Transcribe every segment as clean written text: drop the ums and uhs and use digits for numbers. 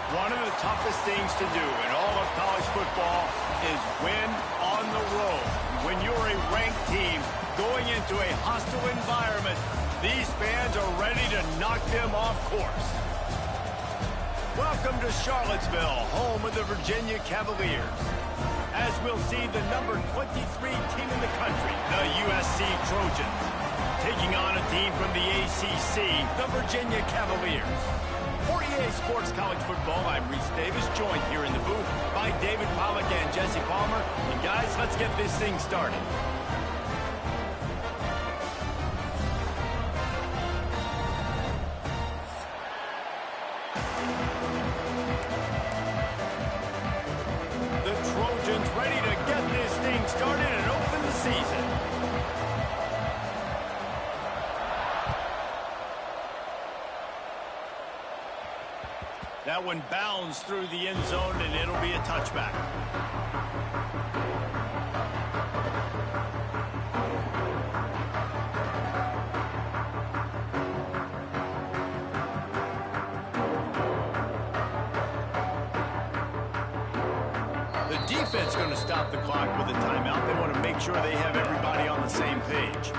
One of the toughest things to do in all of college football is win on the road. When you're a ranked team going into a hostile environment, these fans are ready to knock them off course. Welcome to Charlottesville, home of the Virginia Cavaliers. As we'll see the number 23 team in the country, the USC Trojans, taking on a team from the ACC, the Virginia Cavaliers. For EA Sports College Football, I'm Reese Davis, joined here in the booth by David Pollack and Jesse Palmer. And guys, let's get this thing started. The Trojans ready to get this thing started and open the season. That one bounds through the end zone, and it'll be a touchback. The defense going to stop the clock with a timeout. They want to make sure they have everybody on the same page.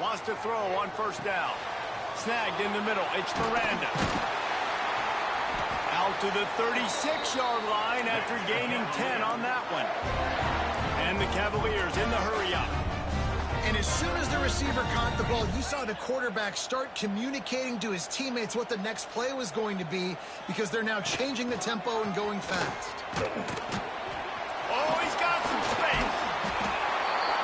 Wants to throw on first down. Snagged in the middle. It's Miranda. Out to the 36-yard line after gaining 10 on that one. And the Cavaliers in the hurry-up. And as soon as the receiver caught the ball, you saw the quarterback start communicating to his teammates what the next play was going to be, because they're now changing the tempo and going fast. Oh, he's got some space.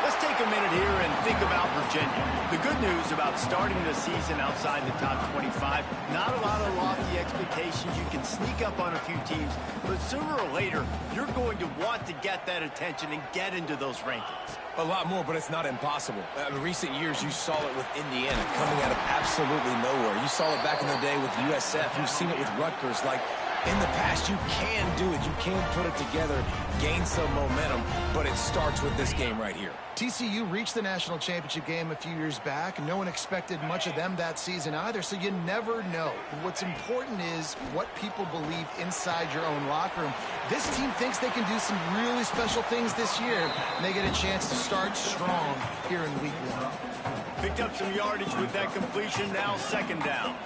Let's take a minute here and think about Virginia. The good news about starting the season outside the top 25, not a lot of lofty expectations. You can sneak up on a few teams, but sooner or later, you're going to want to get that attention and get into those rankings. A lot more, but it's not impossible. In recent years, you saw it with Indiana coming out of absolutely nowhere. You saw it back in the day with USF. You've seen it with Rutgers. Like, in the past, you can do it. You can put it together, gain some momentum, but it starts with this game right here. TCU reached the national championship game a few years back. No one expected much of them that season either, so you never know. What's important is what people believe inside your own locker room. This team thinks they can do some really special things this year, and they get a chance to start strong here in week one. Picked up some yardage with that completion, now second down.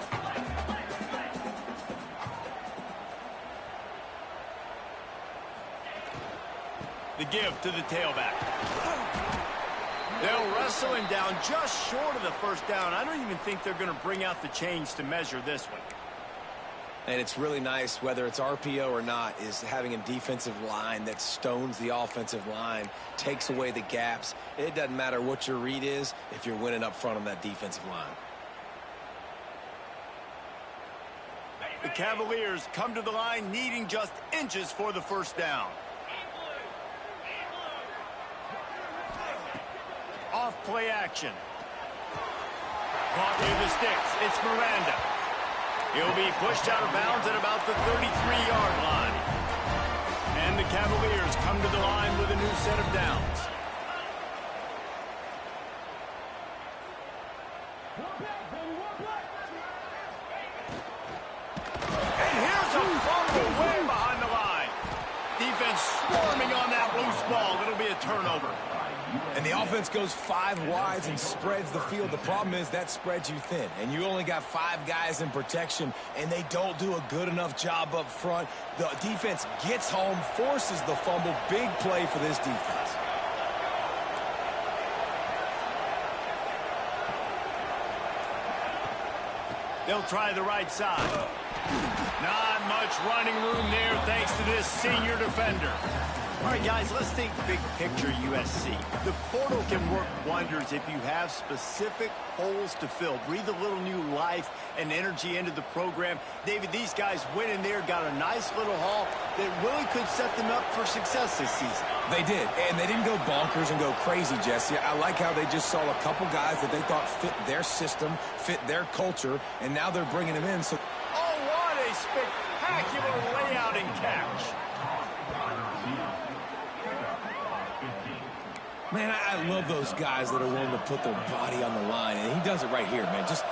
The give to the tailback. They'll wrestle him down just short of the first down. I don't even think they're going to bring out the chains to measure this one. And it's really nice, whether it's RPO or not, is having a defensive line that stones the offensive line, takes away the gaps. It doesn't matter what your read is if you're winning up front on that defensive line. The Cavaliers come to the line needing just inches for the first down. Off play action. Caught near the sticks. It's Miranda. He'll be pushed out of bounds at about the 33-yard line. And the Cavaliers come to the line with a new set of downs. And here's a fumble way behind the line. Defense swarming on that loose ball. It'll be a turnover. And the offense goes 5 wides and spreads the field. The problem is that spreads you thin, and you only got 5 guys in protection, and they don't do a good enough job up front. The defense gets home, forces the fumble. Big play for this defense. They'll try the right side. Not much running room there thanks to this senior defender. All right, guys, let's think big picture USC. The portal can work wonders if you have specific holes to fill. Breathe a little new life and energy into the program. David, these guys went in there, got a nice little haul that really could set them up for success this season. They did, and they didn't go bonkers and go crazy, Jesse. I like how they just saw a couple guys that they thought fit their system, fit their culture, and now they're bringing them in. So, oh, what a spectacular layout and catch. Man, I love those guys that are willing to put their body on the line, and he does it right here, man. Just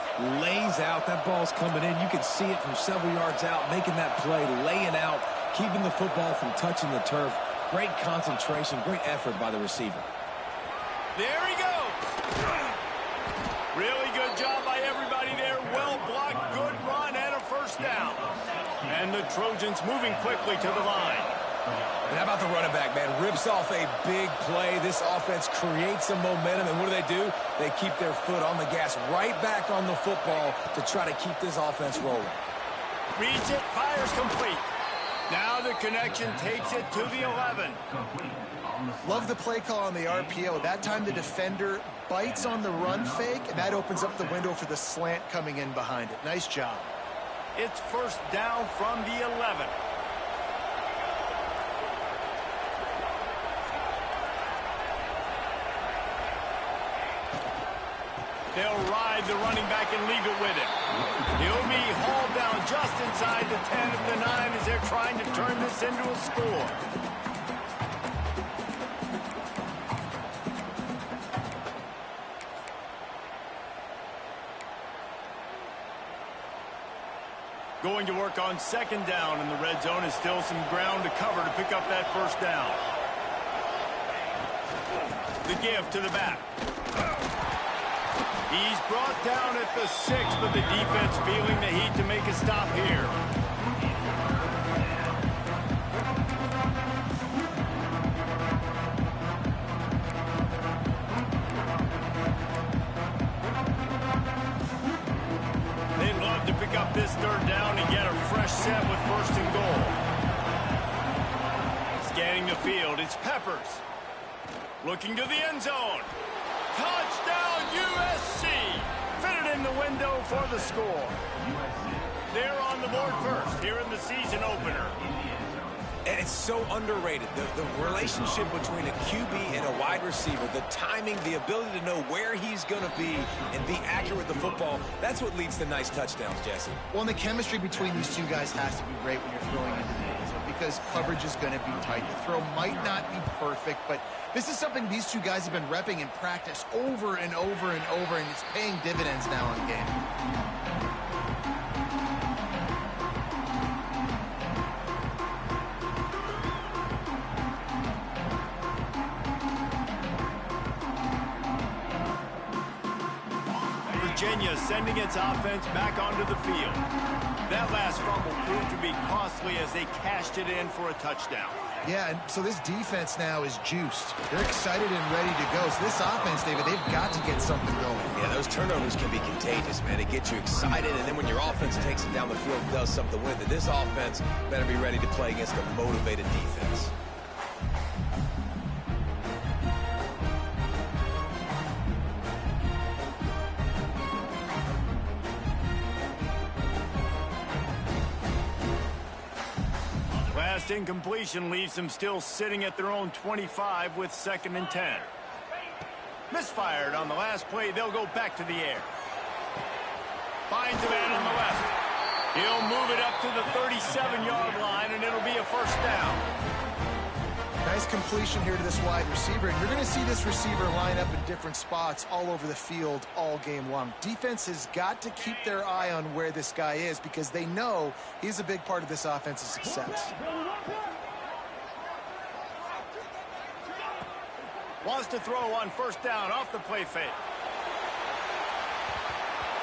lays out. That ball's coming in. You can see it from several yards out, making that play, laying out, keeping the football from touching the turf. Great concentration, great effort by the receiver. There he goes. Really good job by everybody there. Well blocked, good run, and a first down. And the Trojans moving quickly to the line. And how about the running back, man? Rips off a big play. This offense creates some momentum, and what do? They keep their foot on the gas, right back on the football to try to keep this offense rolling. Reads it, fires complete. Now the connection takes it to the 11. Love the play call on the RPO. That time the defender bites on the run fake, and that opens up the window for the slant coming in behind it. Nice job. It's first down from the 11. They'll ride the running back and leave it with him. He'll be hauled down just inside the 10 of the 9 as they're trying to turn this into a score. Going to work on second down, and the red zone is still some ground to cover to pick up that first down. The give to the back. He's brought down at the 6, but the defense feeling the heat to make a stop here. They'd love to pick up this third down and get a fresh set with first and goal. Scanning the field, it's Peppers. Looking to the end zone. Touchdown, USC! Fitted in the window for the score. They're on the board first here in the season opener. And it's so underrated. The relationship between a QB and a wide receiver, the timing, the ability to know where he's going to be and be accurate with the football, that's what leads to nice touchdowns, Jesse. Well, and the chemistry between these two guys has to be great when you're throwing into the end zone because coverage is going to be tight. The throw might not be perfect, but this is something these two guys have been repping in practice over and over and over, and it's paying dividends now in the game. Virginia sending its offense back onto the field. That last fumble proved to be costly as they cashed it in for a touchdown. Yeah, and so this defense now is juiced. They're excited and ready to go. So this offense, David, they've got to get something going. Yeah, those turnovers can be contagious, man. It gets you excited, and then when your offense takes it down the field and does something with it, this offense better be ready to play against a motivated defense. Incompletion leaves them still sitting at their own 25 with 2nd and 10. Misfired on the last play. They'll go back to the air. Finds a man on the left. He'll move it up to the 37-yard line, and it'll be a first down. Nice completion here to this wide receiver, and you're going to see this receiver line up in different spots all over the field all game long. Defense has got to keep their eye on where this guy is because they know he's a big part of this offense's success. Wants to throw on first down off the play fake.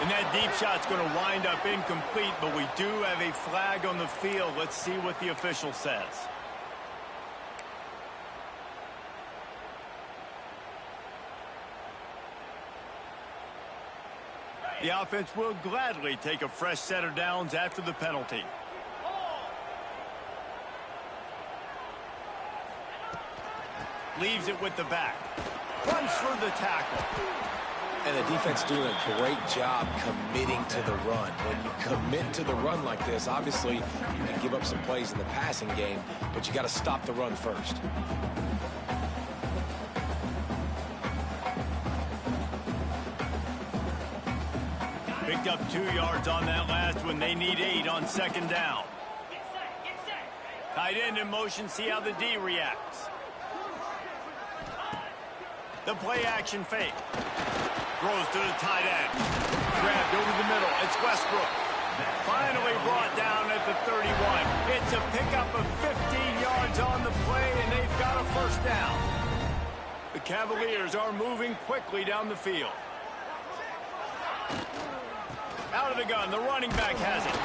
And that deep shot's going to wind up incomplete, but we do have a flag on the field. Let's see what the official says. The offense will gladly take a fresh set of downs after the penalty. Leaves it with the back. Runs for the tackle. And the defense doing a great job committing to the run. When you commit to the run like this, obviously you can give up some plays in the passing game, but you got to stop the run first. Picked up 2 yards on that last one. They need 8 on second down. Tight end in motion. See how the D reacts. The play action fake. Throws to the tight end. Grabbed over the middle. It's Westbrook. Finally brought down at the 31. It's a pickup of 15 yards on the play, and they've got a first down. The Cavaliers are moving quickly down the field. Out of the gun, the running back has it.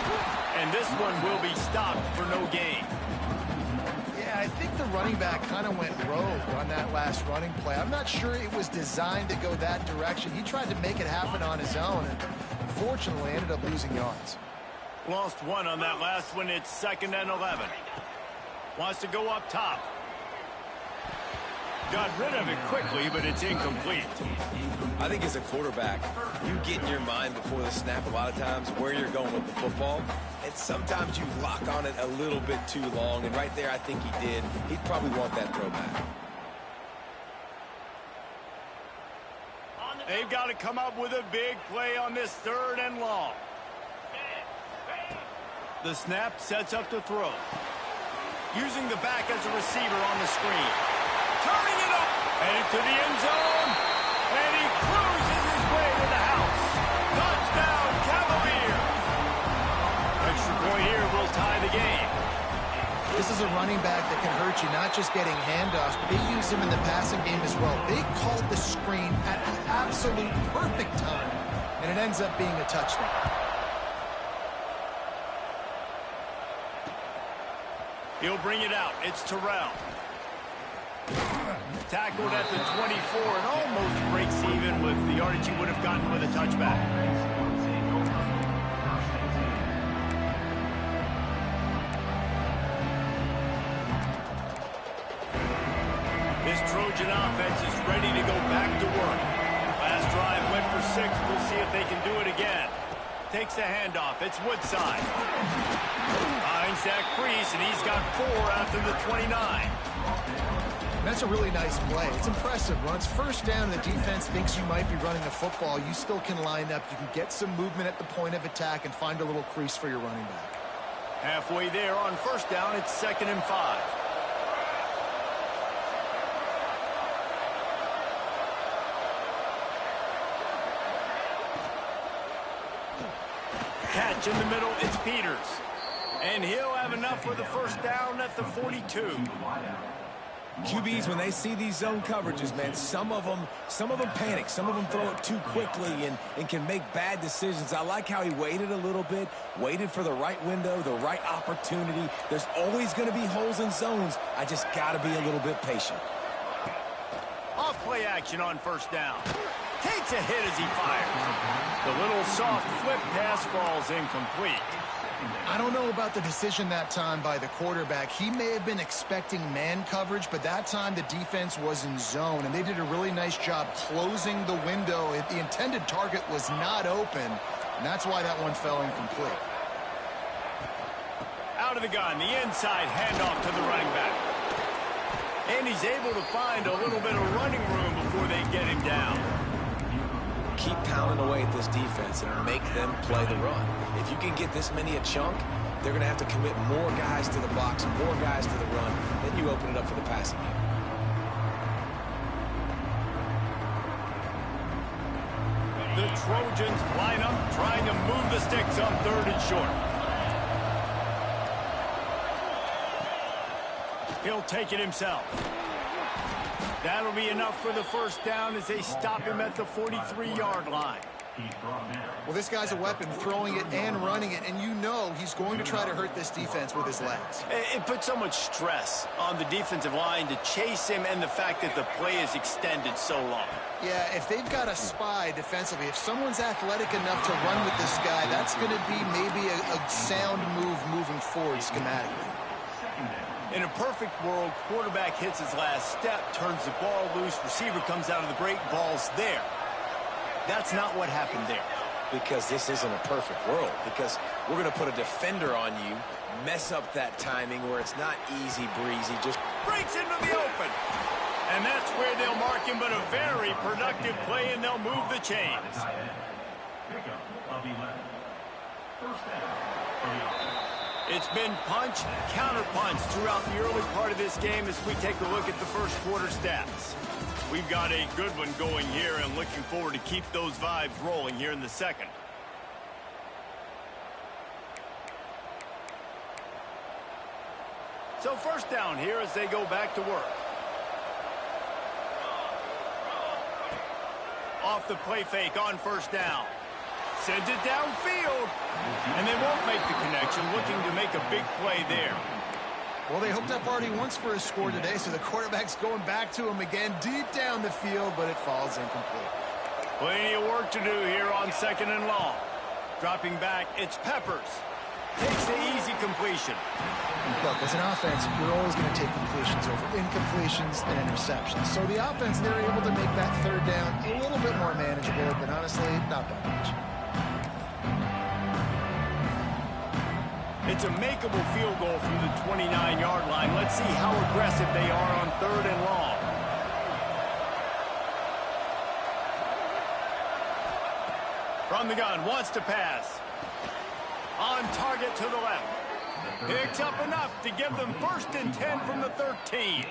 And this one will be stopped for no gain. Yeah, I think the running back kind of went rogue on that last running play. I'm not sure it was designed to go that direction. He tried to make it happen on his own, and unfortunately ended up losing yards. Lost 1 on that last one. It's 2nd and 11. Wants to go up top. Got rid of it quickly, but it's incomplete. I think as a quarterback, you get in your mind before the snap a lot of times where you're going with the football, and sometimes you lock on it a little bit too long, and right there I think he did. He'd probably want that throw back. They've got to come up with a big play on this 3rd and long. The snap sets up the throw. Using the back as a receiver on the screen. Turning it up. Headed to the end zone. And he cruises his way to the house. Touchdown, Cavalier. Extra point here will tie the game. This is a running back that can hurt you, not just getting handoffs, but they use him in the passing game as well. They called the screen at the absolute perfect time, and it ends up being a touchdown. He'll bring it out. It's Terrell. Tackled at the 24 and almost breaks even with the yardage he would have gotten with a touchback. This Trojan offense is ready to go back to work. Last drive went for 6. We'll see if they can do it again. Takes the handoff. It's Woodside. Finds that crease, and he's got 4 after the 29. That's a really nice play. It's impressive. Runs first down, and the defense thinks you might be running the football. You still can line up. You can get some movement at the point of attack and find a little crease for your running back. Halfway there on first down, it's 2nd and 5. Catch in the middle, it's Peters. And he'll have enough for the first down at the 42. QBs, when they see these zone coverages, man, some of them panic. Some of them throw it too quickly and can make bad decisions. I like how he waited a little bit, waited for the right window, the right opportunity. There's always going to be holes in zones. I just got to be a little bit patient. Off play action on first down. Takes a hit as he fires. The little soft flip pass falls incomplete. I don't know about the decision that time by the quarterback. He may have been expecting man coverage, but that time the defense was in zone, and they did a really nice job closing the window. The intended target was not open, and that's why that one fell incomplete. Out of the gun, the inside handoff to the running back. And he's able to find a little bit of running room before they get him down. Keep pounding away at this defense and make them play the run. If you can get this many a chunk, they're going to have to commit more guys to the box, more guys to the run. Then you open it up for the passing game. The Trojans line up, trying to move the sticks on 3rd and short. He'll take it himself. That'll be enough for the first down as they stop him at the 43-yard line. Well, this guy's a weapon, throwing it and running it, and you know he's going to try to hurt this defense with his legs. It puts so much stress on the defensive line to chase him, and the fact that the play is extended so long. Yeah, if they've got a spy defensively, if someone's athletic enough to run with this guy, that's going to be maybe a sound move moving forward schematically. In a perfect world, quarterback hits his last step, turns the ball loose, receiver comes out of the break, ball's there. That's not what happened there. Because this isn't a perfect world. Because we're going to put a defender on you, mess up that timing where it's not easy breezy, just breaks into the open. And that's where they'll mark him, but a very productive play, and they'll move the chains. It's been punch, counter-punch throughout the early part of this game as we take a look at the first quarter stats. We've got a good one going here and looking forward to keep those vibes rolling here in the second. So first down here as they go back to work. Off the play fake on first down. Sends it downfield. And they won't make the connection, looking to make a big play there. Well, they hoped up already once for a score today, so the quarterback's going back to him again deep down the field, but it falls incomplete. Plenty of work to do here on second and long. Dropping back, it's Peppers. Takes the easy completion. Look, as an offense, you're always going to take completions over incompletions and interceptions. So the offense, they're able to make that third down a little bit more manageable, but honestly, not that much. It's a makeable field goal from the 29-yard line. Let's see how aggressive they are on third and long. From the gun, wants to pass. On target to the left. Picks up enough to give them 1st and 10 from the 13.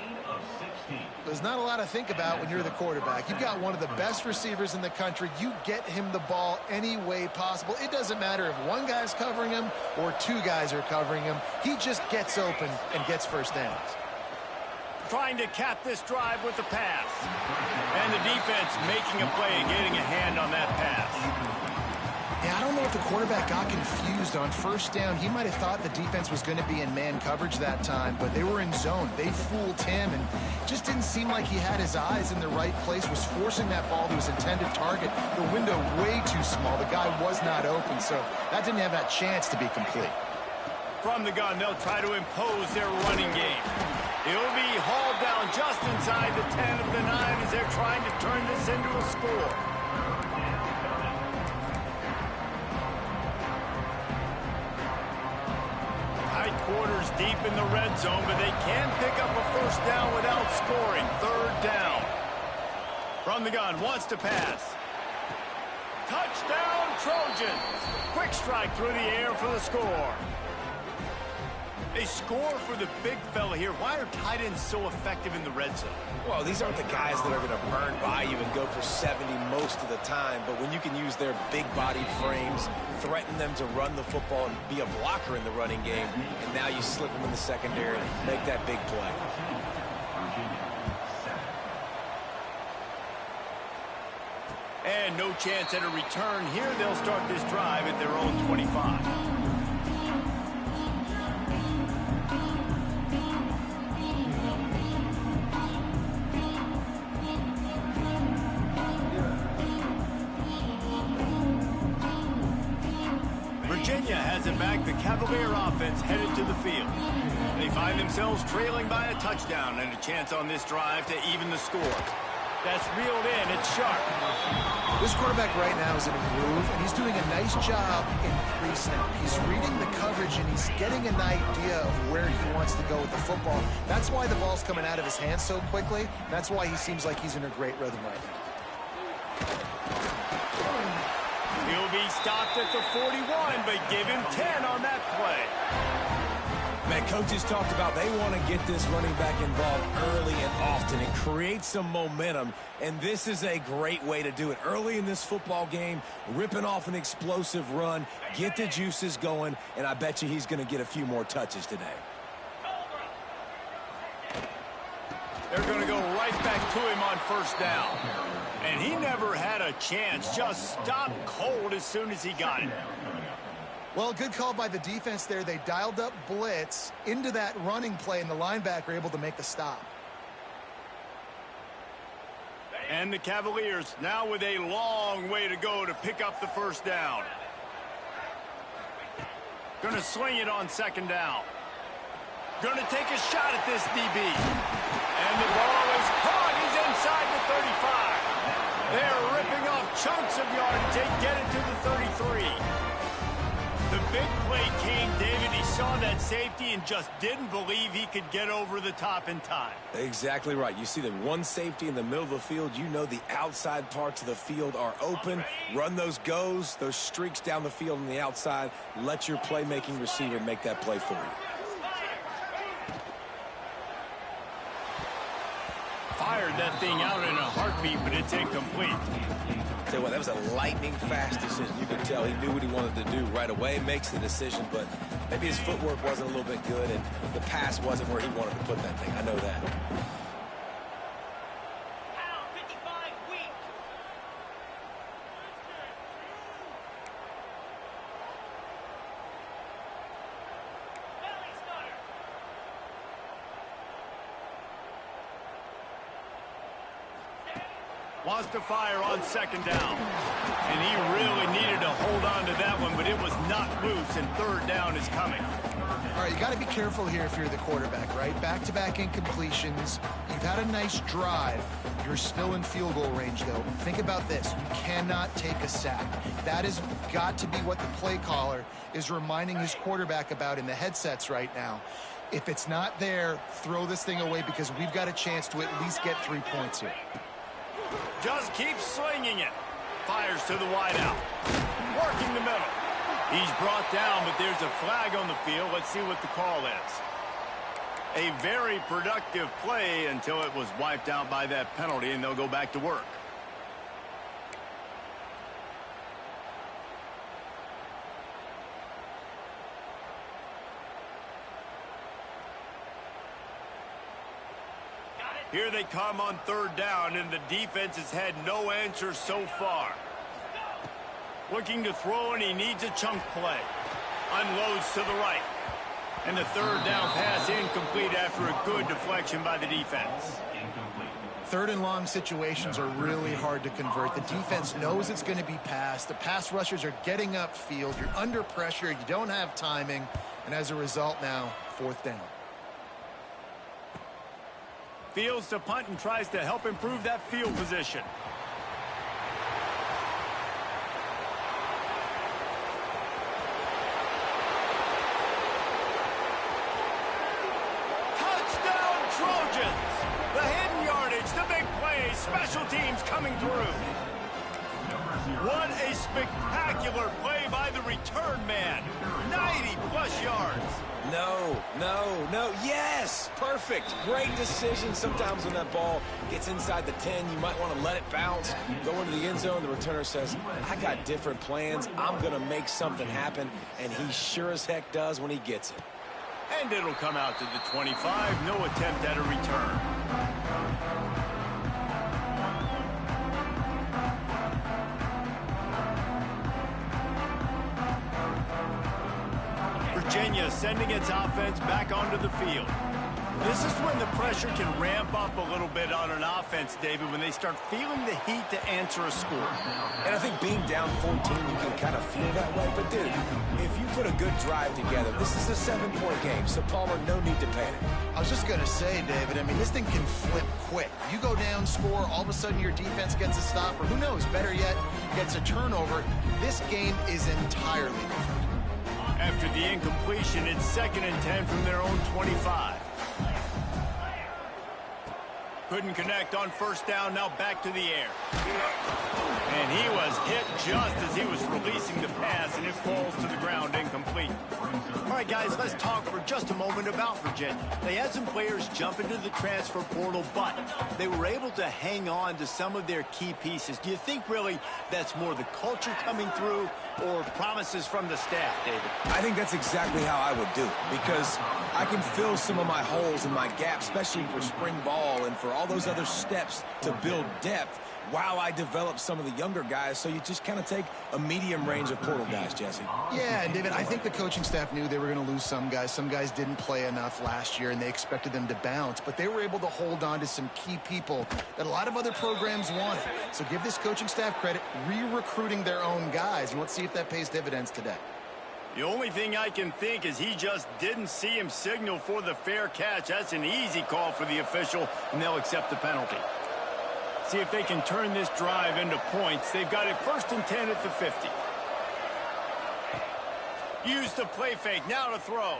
There's not a lot to think about when you're the quarterback. You've got one of the best receivers in the country. You get him the ball any way possible. It doesn't matter if one guy's covering him or two guys are covering him. He just gets open and gets first downs. Trying to cap this drive with the pass. And the defense making a play and getting a hand on that pass. Yeah, I don't know if the quarterback got confused on first down. He might have thought the defense was going to be in man coverage that time, but they were in zone. They fooled him, and just didn't seem like he had his eyes in the right place, was forcing that ball to his intended target. The window way too small. The guy was not open, so that didn't have that chance to be complete. From the gun, they'll try to impose their running game. It'll be hauled down just inside the 10 of the 9 as they're trying to turn this into a score. Tight quarters deep in the red zone, but they can pick up a first down without scoring. Third down. From the gun, wants to pass. Touchdown, Trojans. Quick strike through the air for the score. A score for the big fella here. Why are tight ends so effective in the red zone? Well, these aren't the guys that are going to burn by you and go for 70 most of the time, but when you can use their big-bodied frames, threaten them to run the football and be a blocker in the running game, and now you slip them in the secondary and make that big play. And no chance at a return here. They'll start this drive at their own 25. Virginia has it back. The Cavalier offense headed to the field. They find themselves trailing by a touchdown and a chance on this drive to even the score. That's reeled in. It's sharp. This quarterback right now is in a groove, and he's doing a nice job in pre-snap. He's reading the coverage, and he's getting an idea of where he wants to go with the football. That's why the ball's coming out of his hands so quickly. That's why he seems like he's in a great rhythm right now. He'll be stopped at the 41, but give him 10 on that play. Man, coaches talked about they want to get this running back involved early and often and create some momentum, and this is a great way to do it. Early in this football game, ripping off an explosive run, get the juices going, and I bet you he's going to get a few more touches today. They're going to go right back to him on first down. And he never had a chance, just stopped cold as soon as he got it. Well, good call by the defense there. They dialed up blitz into that running play, and the linebacker able to make the stop. And the Cavaliers now with a long way to go to pick up the first down. Going to sling it on second down. Gonna take a shot at this DB. And the ball is caught. He's inside the 35. They're ripping off chunks of yardage. They get it to the 33. The big play came, David. He saw that safety and just didn't believe he could get over the top in time. Exactly right. You see the one safety in the middle of the field. You know the outside parts of the field are open. Run those goes, those streaks down the field on the outside. Let your playmaking receiver make that play for you. Fired that thing out in a heartbeat, but it's incomplete. Tell you what, that was a lightning-fast decision. You could tell he knew what he wanted to do right away, makes the decision, but maybe his footwork wasn't a little bit good, and the pass wasn't where he wanted to put that thing. I know that. Wants to fire on second down. And he really needed to hold on to that one, but it was knocked loose, and third down is coming. All right, you got to be careful here if you're the quarterback, right? Back-to-back incompletions. You've had a nice drive. You're still in field goal range, though. Think about this. You cannot take a sack. That has got to be what the play caller is reminding his quarterback about in the headsets right now. If it's not there, throw this thing away because we've got a chance to at least get 3 points here. Just keeps slinging it. Fires to the wideout. Working the middle. He's brought down, but there's a flag on the field. Let's see what the call is. A very productive play until it was wiped out by that penalty, and they'll go back to work. Here they come on third down, and the defense has had no answer so far. Looking to throw, and he needs a chunk play. Unloads to the right. And the third down pass incomplete after a good deflection by the defense. Third and long situations are really hard to convert. The defense knows it's going to be passed. The pass rushers are getting upfield. You're under pressure. You don't have timing. And as a result now, fourth down. Fields to punt and tries to help improve that field position. Touchdown Trojans! The hidden yardage, the big plays, special teams coming through. What a spectacular play by the return man. 90-plus yards. No. Yes! Perfect. Great decision. Sometimes when that ball gets inside the 10, you might want to let it bounce, go into the end zone. The returner says, I got different plans. I'm going to make something happen. And he sure as heck does when he gets it. And it'll come out to the 25. No attempt at a return. Virginia sending its offense back onto the field. This is when the pressure can ramp up a little bit on an offense, David, when they start feeling the heat to answer a score. And I think being down 14, you can kind of feel that way. But, dude, if you put a good drive together, this is a 7-point game, so Palmer, no need to panic. I was just going to say, David, I mean, this thing can flip quick. You go down, score, all of a sudden your defense gets a stop, or who knows, better yet, gets a turnover. This game is entirely different. After the incompletion, it's 2nd and 10 from their own 25. Couldn't connect on first down, now back to the air. And he was hit just as he was releasing the pass, and it falls to the ground incomplete. All right, guys, let's talk for just a moment about Virginia. They had some players jump into the transfer portal, but they were able to hang on to some of their key pieces. Do you think really that's more the culture coming through or promises from the staff, David? I think that's exactly how I would do it, because I can fill some of my holes and my gaps, especially for spring ball and for all those other steps to build depth while I develop some of the younger guys. So you just kind of take a medium range of portal guys, Jesse. Yeah, and David, I think the coaching staff knew they were going to lose some guys. Some guys didn't play enough last year, and they expected them to bounce. But they were able to hold on to some key people that a lot of other programs wanted. So give this coaching staff credit, re-recruiting their own guys, and let's see if that pays dividends today. The only thing I can think is he just didn't see him signal for the fair catch. That's an easy call for the official, and they'll accept the penalty. See if they can turn this drive into points. They've got it 1st and 10 at the 50. Use the play fake. Now to throw.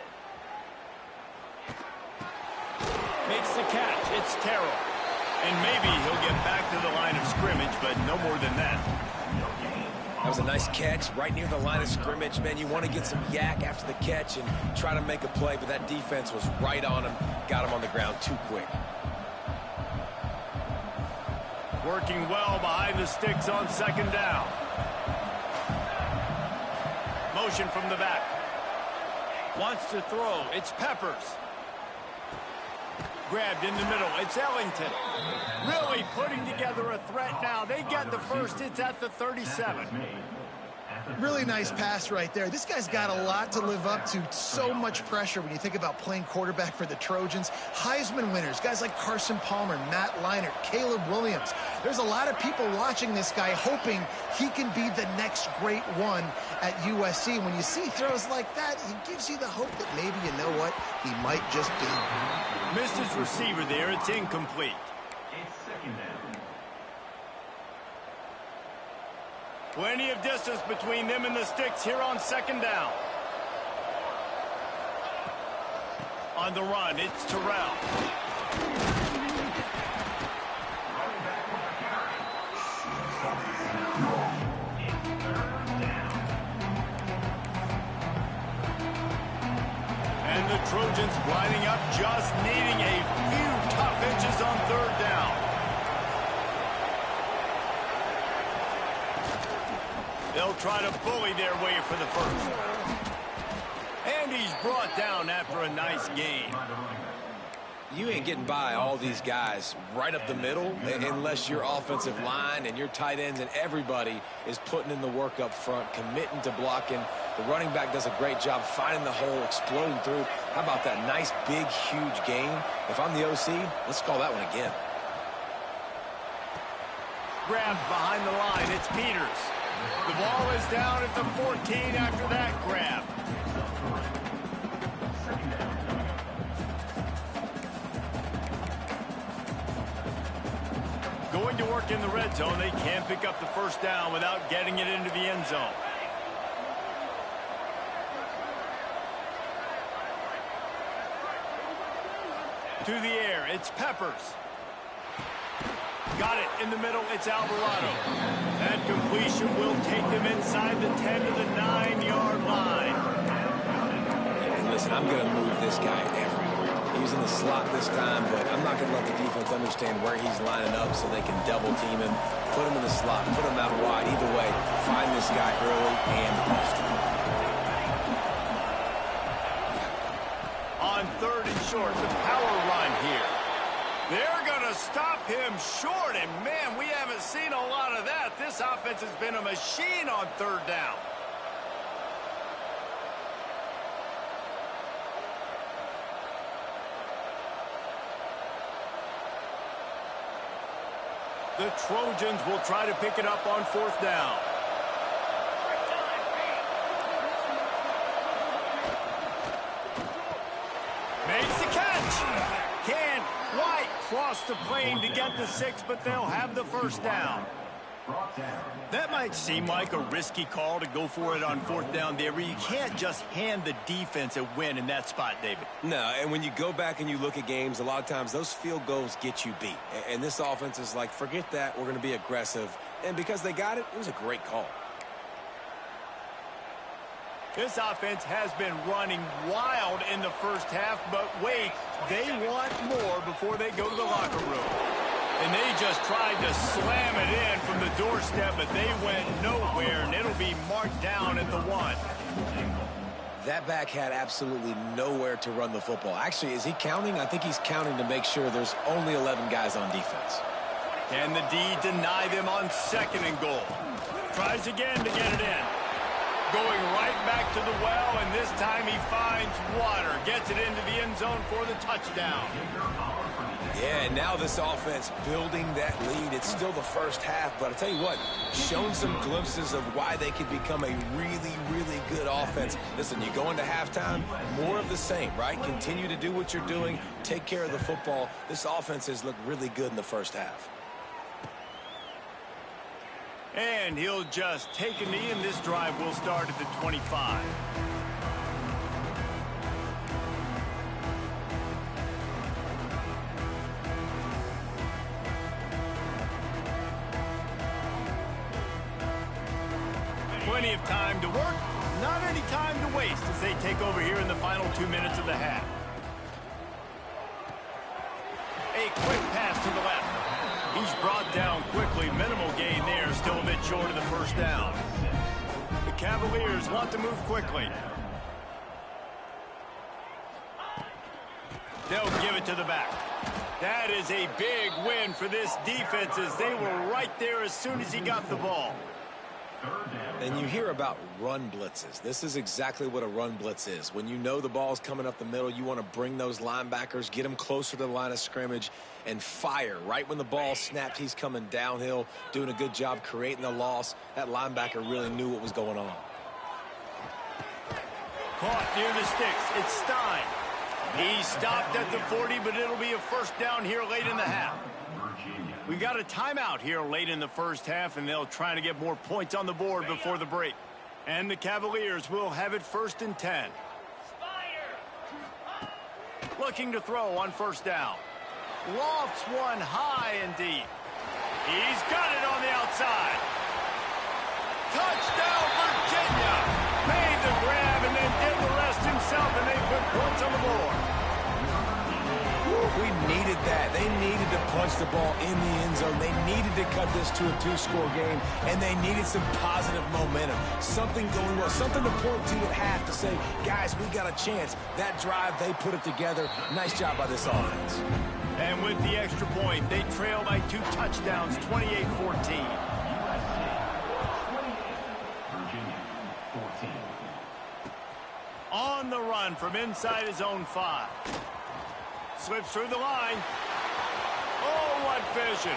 Makes the catch. It's Terrell. And maybe he'll get back to the line of scrimmage, but no more than that. That was a nice catch right near the line of scrimmage. Man, you want to get some yak after the catch and try to make a play, but that defense was right on him. Got him on the ground too quick. Working well behind the sticks on 2nd down. Motion from the back. Wants to throw. It's Peppers. Grabbed in the middle. It's Ellington. Really putting together a threat now. They get the first. It's at the 37. Really nice pass right there. This guy's got a lot to live up to. So much pressure when you think about playing quarterback for the Trojans. Heisman winners, guys like Carson Palmer, Matt Leinart, Caleb Williams. There's a lot of people watching this guy hoping he can be the next great one at USC. When you see throws like that, it gives you the hope that maybe, you know what, he might just be. Missed his receiver there. It's incomplete. Plenty of distance between them and the sticks here on 2nd down. On the run, it's Terrell. And the Trojans lining up, just needing a few tough inches on 3rd down. They'll try to bully their way for the first. And he's brought down after a nice gain. You ain't getting by all these guys right up the middle unless your offensive line and your tight ends and everybody is putting in the work up front, committing to blocking. The running back does a great job finding the hole, exploding through. How about that nice, big, huge gain? If I'm the OC, let's call that one again. Grabbed behind the line. It's Peters. The ball is down at the 14 after that grab. Going to work in the red zone. They can't pick up the first down without getting it into the end zone. To the air. It's Peppers. Got it in the middle. It's Alvarado. That completion will take them inside the 10 to the 9-yard line. And listen, I'm going to move this guy everywhere. He's in the slot this time, but I'm not going to let the defense understand where he's lining up so they can double team him, put him in the slot, put him out wide. Either way, find this guy early and often. On 3rd and short, the power run here. They're going to stop him short, and man, we haven't seen a lot of that. This offense has been a machine on 3rd down. The Trojans will try to pick it up on 4th down. Makes the catch. Can't quite cross the plane to get the 6, but they'll have the first down. That might seem like a risky call to go for it on 4th down there, but you can't just hand the defense a win in that spot, David. No, and when you go back and you look at games, a lot of times those field goals get you beat. And this offense is like, forget that, we're going to be aggressive. And because they got it, it was a great call. This offense has been running wild in the first half, but wait, they want more before they go to the locker room. And they just tried to slam it in from the doorstep, but they went nowhere, and it'll be marked down at the 1. That back had absolutely nowhere to run the football. Actually, is he counting? I think he's counting to make sure there's only 11 guys on defense. Can the D deny them on 2nd and goal? Tries again to get it in. Going right back to the well, and this time he finds water. Gets it into the end zone for the touchdown. Yeah, and now this offense building that lead. It's still the first half, but I'll tell you what, shown some glimpses of why they could become a really, really good offense. Listen, you go into halftime, more of the same, right? Continue to do what you're doing. Take care of the football. This offense has looked really good in the first half. And he'll just take a knee, and this drive will start at the 25. Plenty of time to work, not any time to waste as they take over here in the final 2 minutes of the half. A quick pass to the left. He's brought down quickly. Minimal gain there, still a bit short of the first down. The Cavaliers want to move quickly. They'll give it to the back. That is a big win for this defense as they were right there as soon as he got the ball. And you hear about run blitzes. This is exactly what a run blitz is. When you know the ball's coming up the middle, you want to bring those linebackers, get them closer to the line of scrimmage, and fire. Right when the ball snapped, he's coming downhill, doing a good job creating the loss. That linebacker really knew what was going on. Caught near the sticks. It's Stein. He stopped at the 40, but it'll be a first down here late in the half. We got a timeout here late in the first half, and they'll try to get more points on the board before the break. And the Cavaliers will have it 1st and 10. Looking to throw on first down. Lofts one high and deep. He's got it on the outside. Touchdown, Virginia! Made the grab and then did the rest himself, and they put points on the board. We needed that. They needed to punch the ball in the end zone. They needed to cut this to a 2-score game, and they needed some positive momentum. Something going well, something to point to at half to say, guys, we got a chance. That drive, they put it together. Nice job by this offense. And with the extra point, they trail by 2 touchdowns, 28-14. On the run from inside his own 5. Slips through the line. Oh, what vision.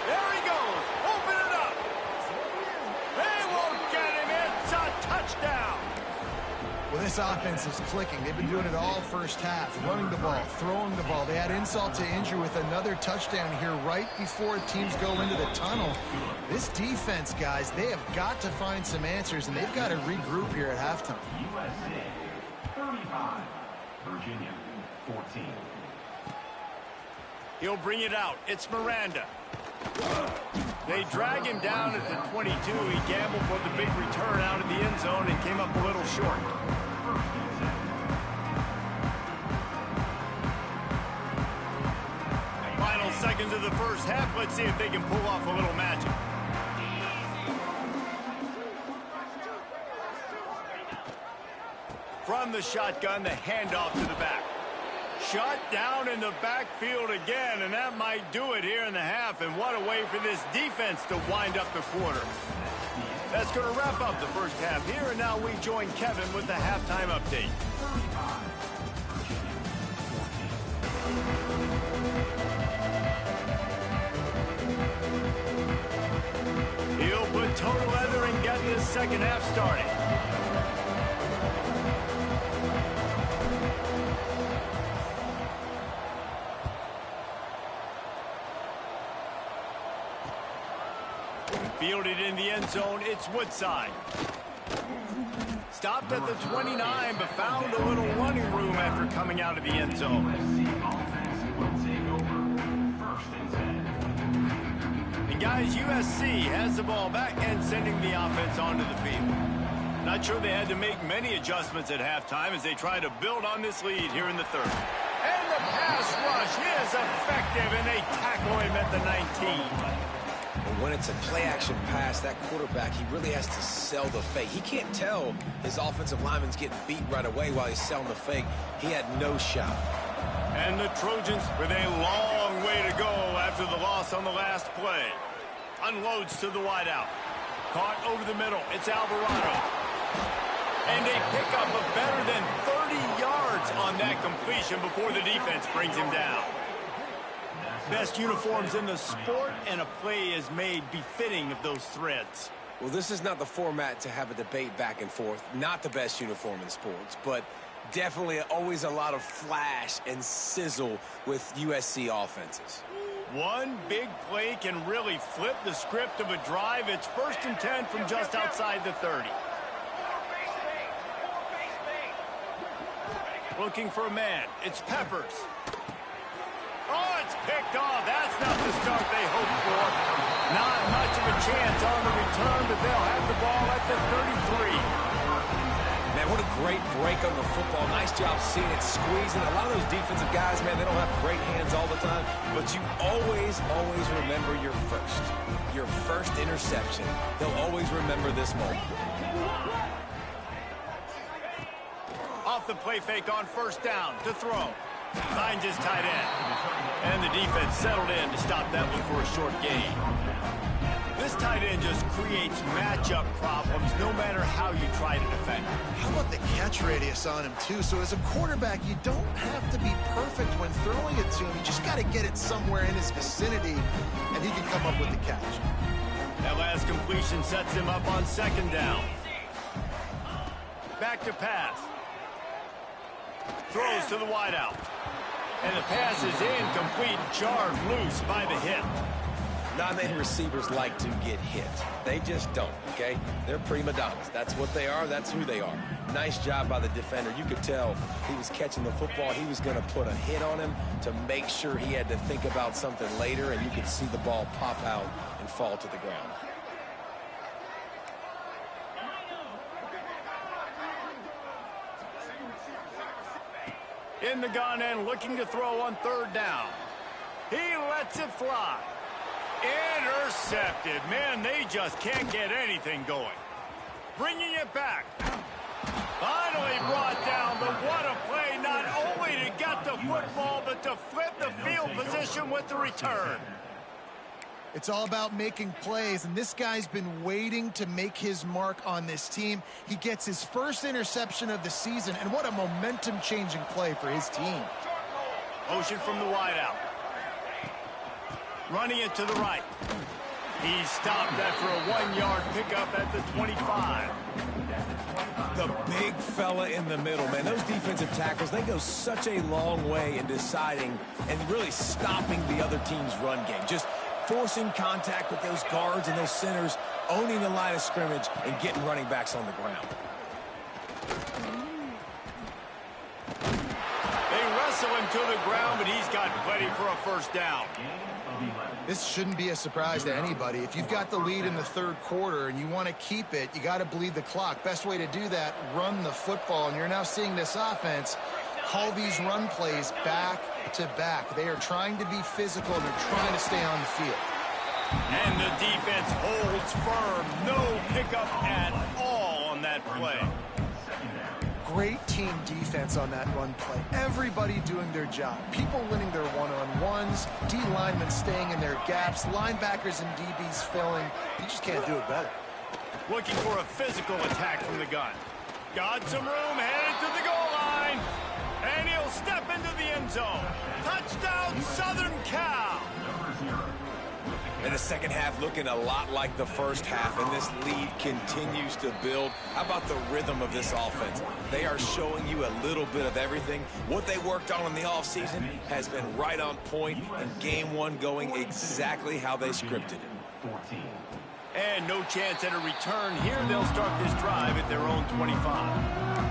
There he goes. Open it up. They won't get him. It's a touchdown. Well, this offense is clicking. They've been doing it all first half, running the ball, throwing the ball. They had insult to injury with another touchdown here right before teams go into the tunnel. This defense, guys, they have got to find some answers, and they've got to regroup here at halftime. USC 35, Virginia 14. He'll bring it out. It's Miranda. They drag him down at the 22. He gambled for the big return out of the end zone and came up a little short. Final seconds of the first half. Let's see if they can pull off a little magic. From the shotgun, the handoff to the back. Shut down in the backfield again, and that might do it here in the half. And what a way for this defense to wind up the quarter. That's going to wrap up the first half here, and now we join Kevin with the halftime update. He'll put total leather and get this second half started. Fielded in the end zone, it's Woodside. Stopped at the 29, but found a little running room after coming out of the end zone. And guys, USC has the ball back and sending the offense onto the field. Not sure they had to make many adjustments at halftime as they try to build on this lead here in the third. And the pass rush is effective, and they tackle him at the 19. When it's a play-action pass, that quarterback, he really has to sell the fake. He can't tell his offensive lineman's getting beat right away while he's selling the fake. He had no shot. And the Trojans with a long way to go after the loss on the last play. Unloads to the wideout. Caught over the middle. It's Alvarado. And they pick up a better than 30 yards on that completion before the defense brings him down. Best uniforms in the sport, and a play is made befitting of those threads. Well, this is not the format to have a debate back and forth. Not the best uniform in sports, but definitely always a lot of flash and sizzle with USC offenses. One big play can really flip the script of a drive. It's 1st and 10 from just outside the 30. Looking for a man. It's Peppers. Oh, it's picked off. That's not the start they hoped for. Not much of a chance on the return, but they'll have the ball at the 33. Man, what a great break on the football. Nice job seeing it squeezing. A lot of those defensive guys, man, they don't have great hands all the time, but you always remember your first interception. They'll always remember this moment. Off the play fake on 1st down to throw. Finds his tight end. And the defense settled in to stop that one for a short gain. This tight end just creates matchup problems no matter how you try to defend. How about the catch radius on him, too? So as a quarterback, you don't have to be perfect when throwing it to him. You just got to get it somewhere in his vicinity, and he can come up with the catch. That last completion sets him up on 2nd down. Back to pass. Throws to the wideout. And the pass is incomplete, jarred loose by the hit. Not many receivers like to get hit. They just don't, okay? They're prima donnas. That's what they are. That's who they are. Nice job by the defender. You could tell he was catching the football. He was going to put a hit on him to make sure he had to think about something later, and you could see the ball pop out and fall to the ground. In the gun and looking to throw on 3rd down. He lets it fly. Intercepted. Man, they just can't get anything going. Bringing it back. Finally brought down, but what a play, not only to get the football, but to flip the field position with the return. It's all about making plays, and this guy's been waiting to make his mark on this team. He gets his first interception of the season, and what a momentum-changing play for his team. Motion from the wideout. Running it to the right. He's stopped after a 1-yard pickup at the 25. The big fella in the middle, man. Those defensive tackles, they go such a long way in deciding and really stopping the other team's run game. Just forcing contact with those guards and those centers, owning the line of scrimmage, and getting running backs on the ground. They wrestle him to the ground, but he's got plenty for a 1st down. This shouldn't be a surprise to anybody. If you've got the lead in the 3rd quarter and you want to keep it, you got to bleed the clock. Best way to do that, run the football. And you're now seeing this offense call these run plays back to back. They are trying to be physical, and they're trying to stay on the field. And the defense holds firm. No pickup at all on that play. Great team defense on that run play. Everybody doing their job. People winning their one-on-ones, D linemen staying in their gaps, linebackers and DBs filling. You just can't do it better. Looking for a physical attack from the gun. Got some room, headed to the goal line. And he'll step into the end zone. Touchdown, Southern Cal. And the second half looking a lot like the first half, and this lead continues to build. How about the rhythm of this offense? They are showing you a little bit of everything. What they worked on in the offseason has been right on point, and game one going exactly how they scripted it. And no chance at a return here. They'll start this drive at their own 25.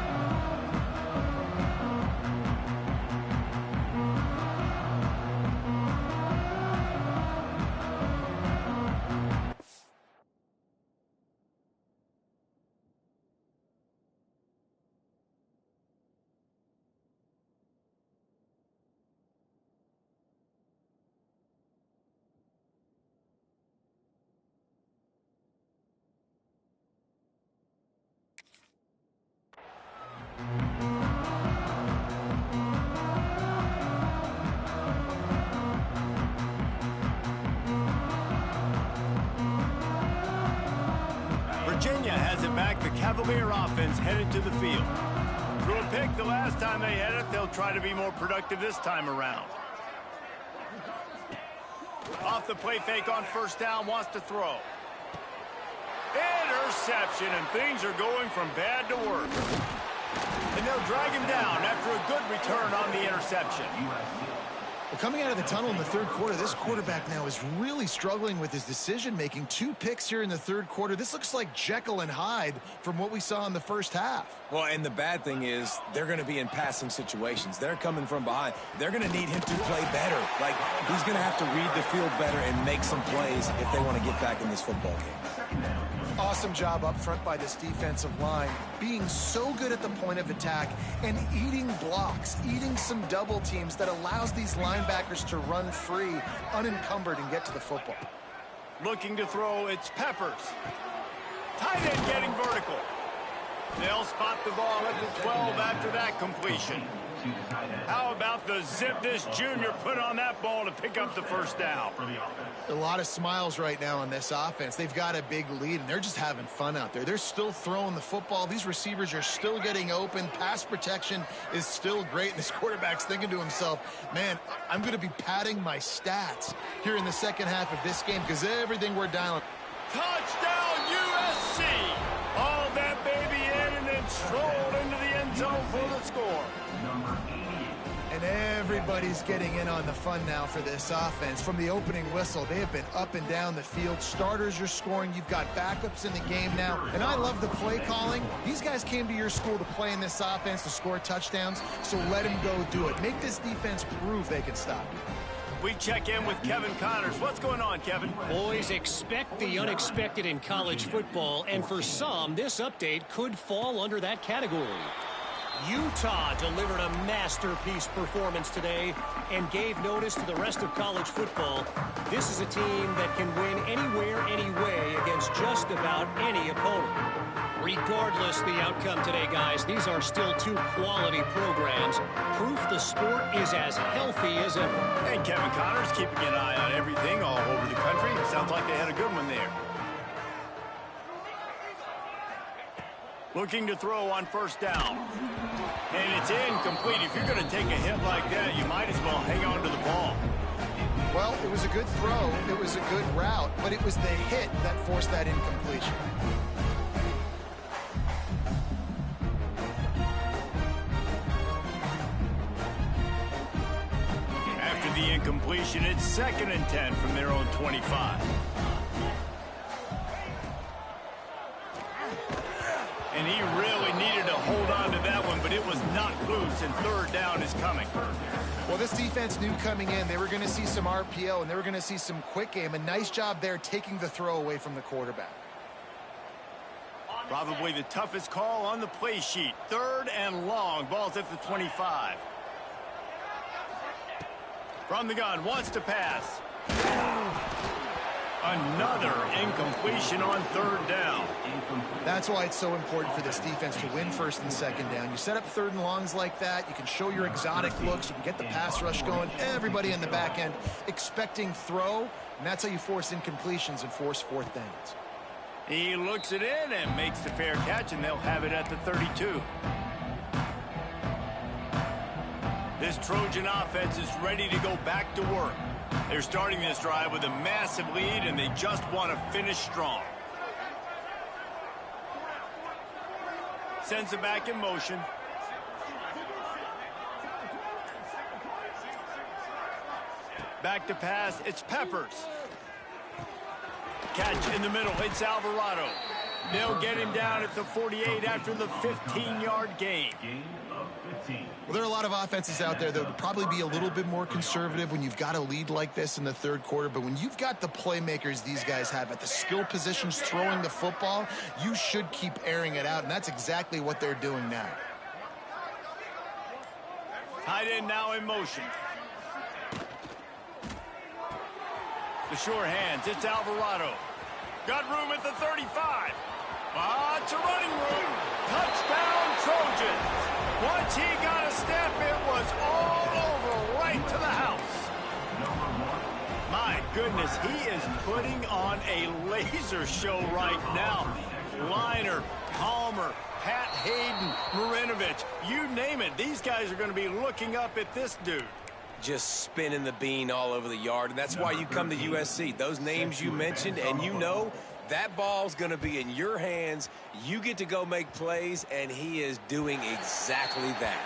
Virginia has it back. The Cavalier offense headed to the field. Threw a pick the last time they had it. They'll try to be more productive this time around. Off the play fake on 1st down, wants to throw. Interception, and things are going from bad to worse. And they'll drag him down after a good return on the interception. Well, coming out of the tunnel in the third quarter, this quarterback now is really struggling with his decision-making. 2 picks here in the third quarter. This looks like Jekyll and Hyde from what we saw in the first half. Well, and the bad thing is they're going to be in passing situations. They're coming from behind. They're going to need him to play better. Like, he's going to have to read the field better and make some plays if they want to get back in this football game. Awesome job up front by this defensive line, being so good at the point of attack and eating blocks, eating some double teams that allows these linebackers to run free, unencumbered, and get to the football. Looking to throw, it's Peppers. Tight end getting vertical. They'll spot the ball at the 12 after that completion. How about the zip this junior put on that ball to pick up the first down? A lot of smiles right now on this offense. They've got a big lead, and they're just having fun out there. They're still throwing the football. These receivers are still getting open. Pass protection is still great, and this quarterback's thinking to himself, man, I'm going to be padding my stats here in the second half of this game because everything we're dialing. Touchdown, USC! All that baby in and then strolled into the end zone for the score. And everybody's getting in on the fun now for this offense. From the opening whistle, they have been up and down the field. Starters are scoring. You've got backups in the game now. And I love the play calling. These guys came to your school to play in this offense to score touchdowns, so let them go do it. Make this defense prove they can stop you. We check in with Kevin Connors. What's going on, Kevin? Boys, expect the unexpected in college football, and for some, this update could fall under that category. Utah delivered a masterpiece performance today and gave notice to the rest of college football. This is a team that can win anywhere, anyway against just about any opponent. Regardless the outcome today, guys, these are still 2 quality programs. Proof the sport is as healthy as ever. And Kevin Connors keeping an eye on everything all over the country. Sounds like they had a good one there. Looking to throw on first down. And it's incomplete. If you're going to take a hit like that, you might as well hang on to the ball. Well, it was a good throw. It was a good route, but it was the hit that forced that incompletion. After the incompletion, it's 2nd and 10 from their own 25. And he really needed to hold on to that one, but it was not loose, and 3rd down is coming. Well, this defense knew coming in they were going to see some RPO, and they were going to see some quick game. A nice job there taking the throw away from the quarterback. Probably the toughest call on the play sheet. 3rd and long. Ball's at the 25. From the gun, wants to pass. Another incompletion on 3rd down. That's why it's so important for this defense to win 1st and 2nd down. You set up 3rd and longs like that. You can show your exotic looks. You can get the pass rush going. Everybody in the back end expecting throw, and that's how you force incompletions and force 4th downs. He looks it in and makes the fair catch, and they'll have it at the 32. This Trojan offense is ready to go back to work. They're starting this drive with a massive lead, and they just want to finish strong. Sends it back in motion. Back to pass, it's Peppers. Catch in the middle, it's Alvarado. They'll get him down at the 48 after the 15-yard gain. Well, there are a lot of offenses out there that would probably be a little bit more conservative when you've got a lead like this in the 3rd quarter. But when you've got the playmakers these guys have at the skill positions throwing the football, you should keep airing it out. And that's exactly what they're doing now. Tight end now in motion. The sure hands, it's Alvarado. Got room at the 35. Lots of running room. Touchdown, Trojans. Once he got a step, it was all over right to the house. My goodness, he is putting on a laser show right now. Liner, Palmer, Pat Hayden, Marinovich, you name it. These guys are going to be looking up at this dude. Just spinning the bean all over the yard, and that's why you come to USC. Those names you mentioned, and you know That ball's going to be in your hands. You get to go make plays, and he is doing exactly that.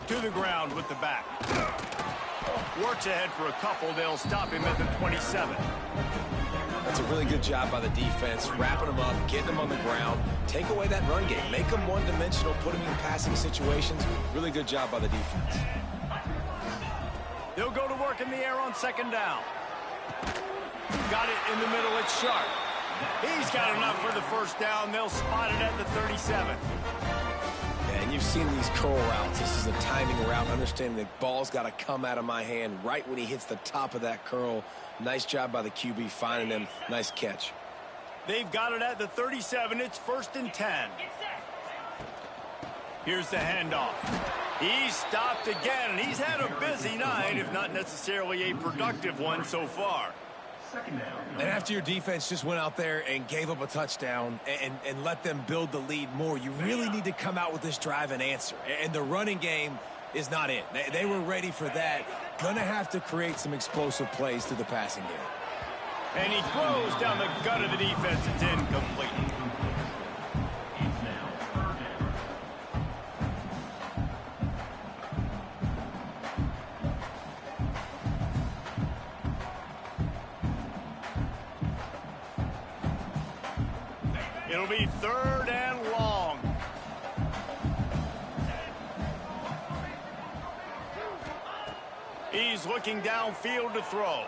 To the ground with the back. Works ahead for a couple. They'll stop him at the 27. That's a really good job by the defense, wrapping them up, getting them on the ground. Take away that run game. Make them one-dimensional, put them in passing situations. Really good job by the defense. They'll go to work in the air on second down. Got it in the middle. It's Sharp. He's got enough for the first down. They'll spot it at the 37. And you've seen these curl routes. This is a timing route, understanding the ball's got to come out of my hand right when he hits the top of that curl. Nice job by the QB finding him. Nice catch. They've got it at the 37. It's 1st and 10. Here's the handoff. He's stopped again, and he's had a busy night, if not necessarily a productive one so far. And after your defense just went out there and gave up a touchdown and let them build the lead more, you really need to come out with this drive and answer. And the running game is not it. They were ready for that. Gonna have to create some explosive plays through the passing game. And he throws down the gut of the defense. It's incomplete. It'll be 3rd and long. He's looking downfield to throw.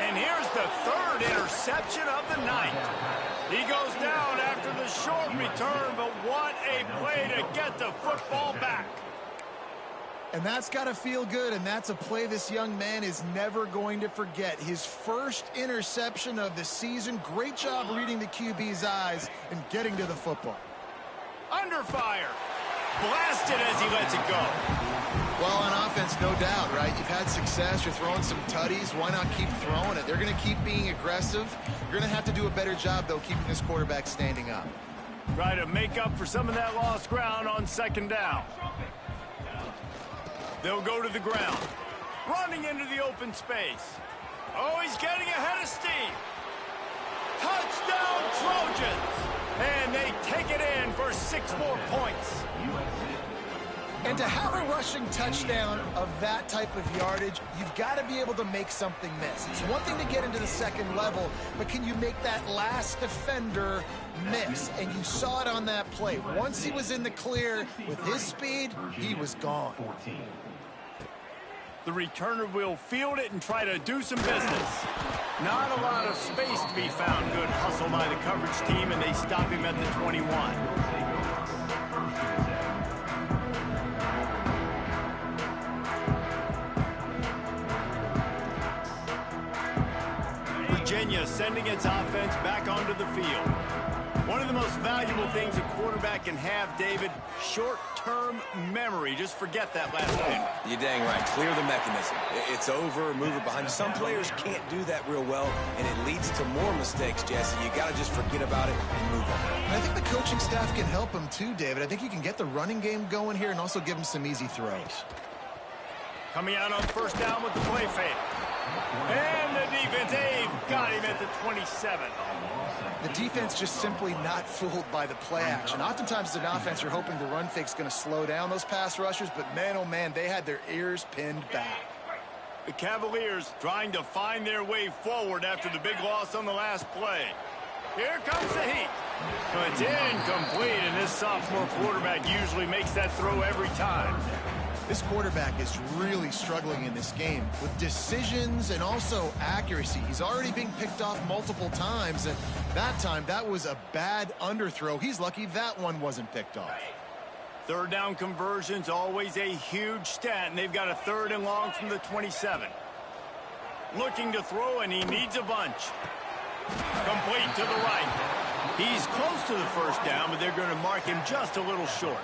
And here's the 3rd interception of the night. He goes down after the short return, but what a play to get the football back. And that's got to feel good, and that's a play this young man is never going to forget. His first interception of the season. Great job reading the QB's eyes and getting to the football. Under fire. Blasted as he lets it go. Well, on offense, no doubt, right? You've had success. You're throwing some tutties. Why not keep throwing it? They're going to keep being aggressive. You're going to have to do a better job, though, keeping this quarterback standing up. Try to make up for some of that lost ground on second down. They'll go to the ground. Running into the open space. Oh, he's getting ahead of steam. Touchdown, Trojans. And they take it in for 6 more points. And to have a rushing touchdown of that type of yardage, you've got to be able to make something miss. It's one thing to get into the second level, but can you make that last defender miss? And you saw it on that play. Once he was in the clear with his speed, he was gone. The returner will field it and try to do some business. Not a lot of space to be found. Good hustle by the coverage team, and they stop him at the 21. Virginia sending its offense back onto the field. One of the most valuable things a quarterback can have, David, short-term memory. Just forget that last pick. You're dang right. Clear the mechanism. It's over, move it behind you. Some players can't do that real well, and it leads to more mistakes, Jesse. You got to just forget about it and move on. And I think the coaching staff can help him too, David. I think you can get the running game going here and also give him some easy throws. Coming out on first down with the play fake. And the defense, they've got him at the 27. The defense just simply not fooled by the play action. Oftentimes as an offense, you're hoping the run fake's going to slow down those pass rushers, but man, oh man, they had their ears pinned back. The Cavaliers trying to find their way forward after the big loss on the last play. Here comes the heat. But it's incomplete, and this sophomore quarterback usually makes that throw every time. This quarterback is really struggling in this game with decisions and also accuracy. He's already being picked off multiple times, and that time, that was a bad underthrow. He's lucky that one wasn't picked off. Third down conversions, always a huge stat, and they've got a 3rd and long from the 27. Looking to throw, and he needs a bunch. Complete to the right. He's close to the first down, but they're going to mark him just a little short.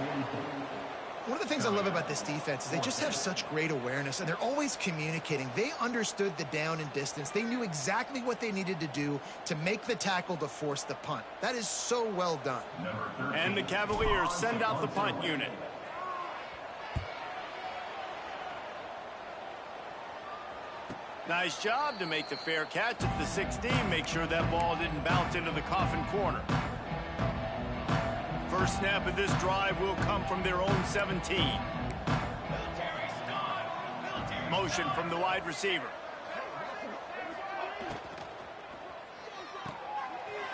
One of the things I love about this defense is they just have such great awareness, and they're always communicating. They understood the down and distance. They knew exactly what they needed to do to make the tackle to force the punt. That is so well done. And the Cavaliers send out the punt unit. Nice job to make the fair catch at the 16. Make sure that ball didn't bounce into the coffin corner. First snap of this drive will come from their own 17. Motion from the wide receiver.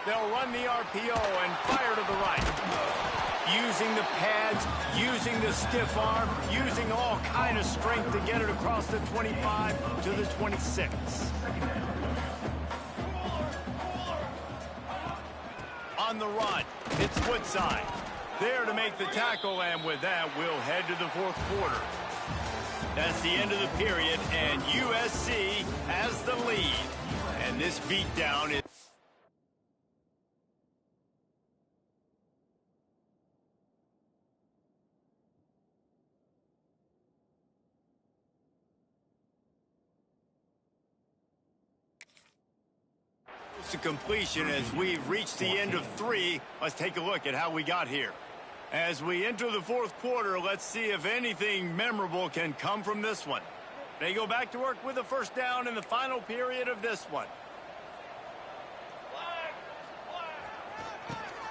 They'll run the RPO and fire to the right. Using the pads, using the stiff arm, using all kind of strength to get it across the 25 to the 26. On the run, it's Woodside. There to make the tackle, and with that, we'll head to the fourth quarter. That's the end of the period, and USC has the lead. And this beatdown is... to completion as we've reached the end of 3. Let's take a look at how we got here. As we enter the fourth quarter, let's see if anything memorable can come from this one. They go back to work with a first down in the final period of this one.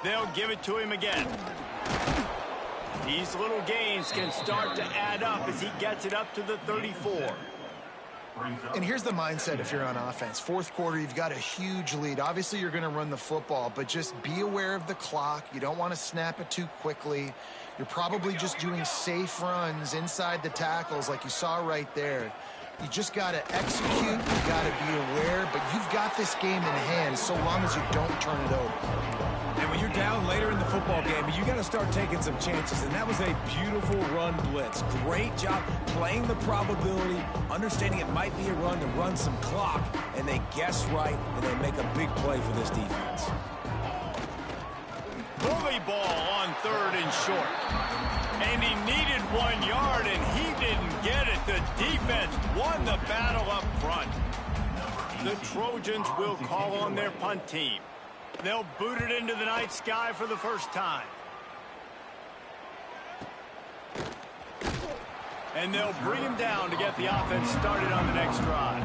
They'll give it to him again. These little gains can start to add up as he gets it up to the 34. And here's the mindset if you're on offense. Fourth quarter, you've got a huge lead. Obviously, you're going to run the football, but just be aware of the clock. You don't want to snap it too quickly. You're probably just doing safe runs inside the tackles like you saw right there. You just got to execute. You got to be aware, but you've got this game in hand so long as you don't turn it over. And when you're down later in the football game, you got to start taking some chances, and that was a beautiful run blitz. Great job playing the probability, understanding it might be a run to run some clock, and they guess right, and they make a big play for this defense. Bully ball on third and short. And he needed 1 yard, and he didn't get it. The defense won the battle up front. The Trojans will call on their punt team. They'll boot it into the night sky for the first time. And they'll bring him down to get the offense started on the next drive.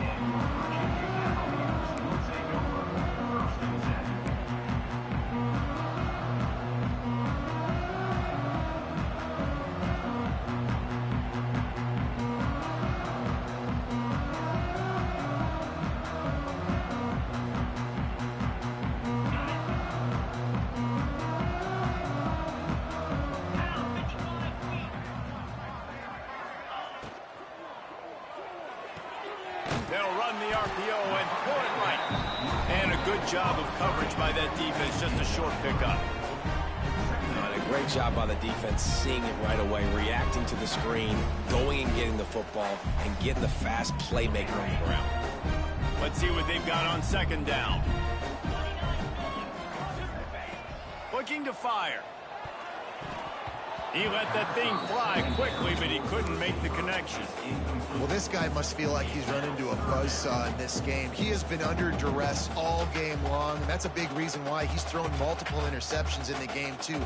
They'll run the RPO and pull it right. And a good job of coverage by that defense, just a short pickup. And a great job by the defense, seeing it right away, reacting to the screen, going and getting the football, and getting the fast playmaker on the ground. Let's see what they've got on second down. Looking to fire. He let that thing fly quickly, but he couldn't make the connection. Well, this guy must feel like he's run into a buzzsaw in this game. He has been under duress all game long, and that's a big reason why he's thrown multiple interceptions in the game, too.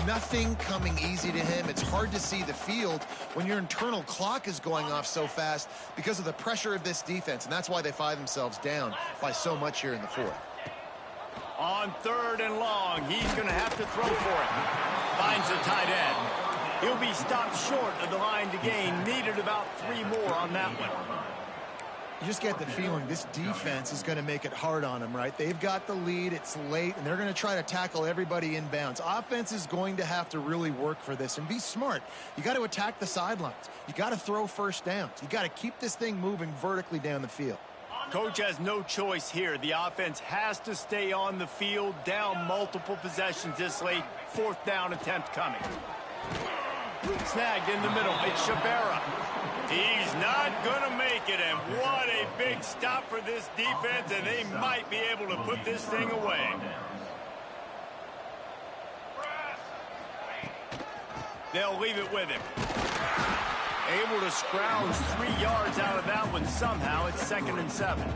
Nothing coming easy to him. It's hard to see the field when your internal clock is going off so fast because of the pressure of this defense, and that's why they find themselves down by so much here in the fourth. On third and long, he's going to have to throw for it. Finds the tight end. He'll be stopped short of the line to gain. Needed about 3 more on that one. You just get the feeling this defense is going to make it hard on them, right? They've got the lead. It's late, and they're going to try to tackle everybody inbounds. Offense is going to have to really work for this and be smart. You got to attack the sidelines. You got to throw first downs. You got to keep this thing moving vertically down the field. Coach has no choice here. The offense has to stay on the field, down multiple possessions this late. Fourth down attempt coming. Snagged in the middle. It's Shabera. He's not going to make it, and what a big stop for this defense, and they might be able to put this thing away. They'll leave it with him. Able to scrounge 3 yards out of that one somehow. It's 2nd and 7.